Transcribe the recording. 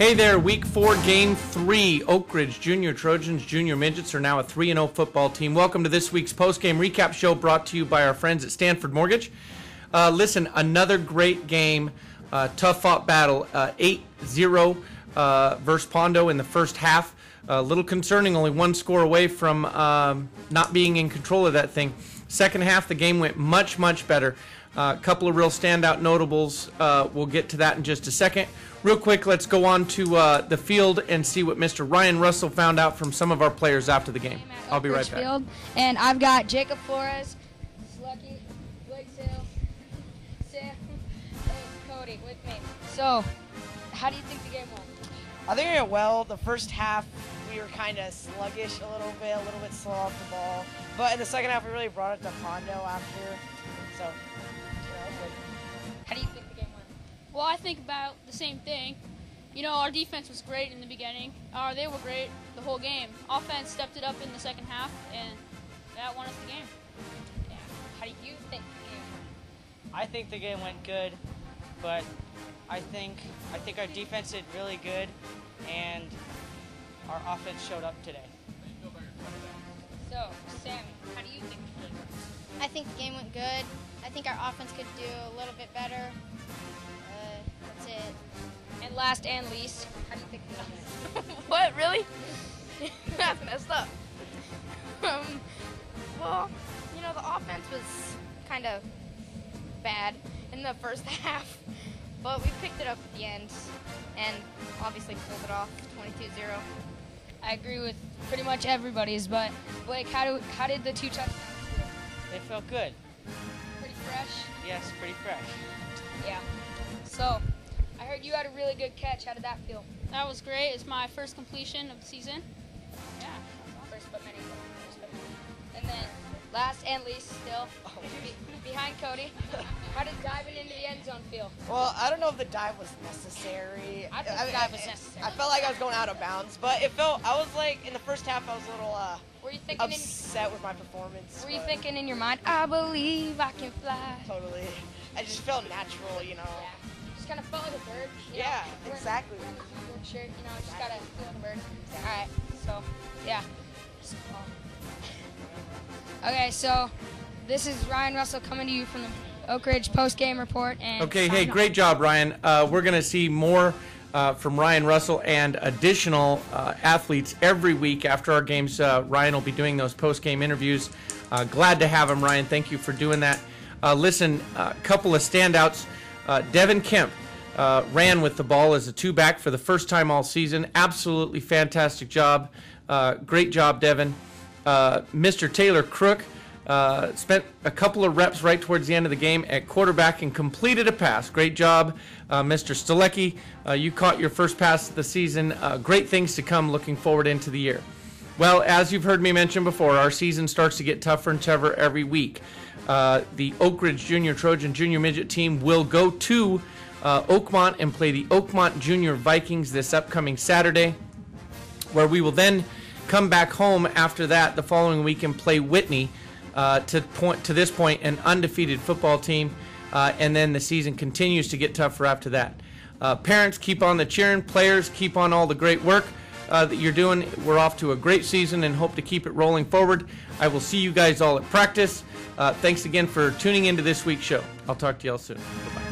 Hey there, Week 4, Game 3. Oak Ridge Junior Trojans, Junior Midgets are now a 3-0 football team. Welcome to this week's post-game recap show brought to you by our friends at Stanford Mortgage. Listen, another great game, tough-fought battle, 8-0 versus Pondo in the first half. A little concerning, only one score away from not being in control of that thing. Second half, the game went much, much better. A couple of real standout notables. We'll get to that in just a second. Real quick, let's go on to the field and see what Mr. Ryan Russell found out from some of our players after the game. I'll be right back. Field, and I've got Jacob Flores, Slucky, Blake Sale, Sam, and Cody with me. So, how do you think the game went? I think it went well. The first half, we were kind of sluggish a little bit slow off the ball. But in the second half, we really brought it to Pondo after. So, How do you think the game went? Well, I think about the same thing. You know, our defense was great in the beginning. They were great the whole game. Offense stepped it up in the second half, and that won us the game. Yeah. How do you think the game went? I think the game went good, but I think our defense did really good, and our offense showed up today. So, Sammy, how do you think the game went? I think the game went good. I think our offense could do a little bit better. That's it. And last and least, how do you think the game went? What, really? That's messed up. Well, you know, the offense was kind of bad in the first half, but we picked it up at the end and obviously pulled it off 22-0. I agree with pretty much everybody's, but Blake, how did the two touchdowns feel? It felt good. Pretty fresh? Yes, pretty fresh. Yeah. So, I heard you had a really good catch. How did that feel? That was great. It's my first completion of the season. Yeah. First but many. And then, last and least, still, behind Cody, how did diving into the end zone feel? Well, I don't know if the dive was necessary. I think the dive was necessary. I felt like I was going out of bounds, but I was like, in the first half, I was a little Were you thinking upset with my performance. Were you thinking in your mind, I believe I can fly? Totally. I just felt natural, you know. Yeah. Just kind of felt like a bird. Yeah, exactly. Wearing a good shirt, you know, just gotta feel like a bird. All right, so, yeah. Okay, so this is Ryan Russell coming to you from the Oak Ridge post-game report. And Okay, hey, great job, Ryan. We're going to see more from Ryan Russell and additional athletes every week after our games. Ryan will be doing those post-game interviews. Glad to have him, Ryan. Thank you for doing that. Listen, a couple of standouts. Devin Kemp ran with the ball as a two-back for the first time all season. Absolutely fantastic job. Great job, Devin. Mr. Taylor Crook spent a couple of reps right towards the end of the game at quarterback and completed a pass. Great job, Mr. Stalecki. You caught your first pass of the season. Great things to come looking forward into the year. Well, as you've heard me mention before, our season starts to get tougher and tougher every week. The Oak Ridge Junior Trojan Junior Midget team will go to Oakmont and play the Oakmont Junior Vikings this upcoming Saturday, where we will then come back home after that the following week and play Whitney. To this point, an undefeated football team, and then the season continues to get tougher after that. Parents, keep on the cheering. Players, keep on all the great work that you're doing. We're off to a great season and hope to keep it rolling forward. I will see you guys all at practice. Thanks again for tuning into this week's show. I'll talk to y'all soon. Bye-bye.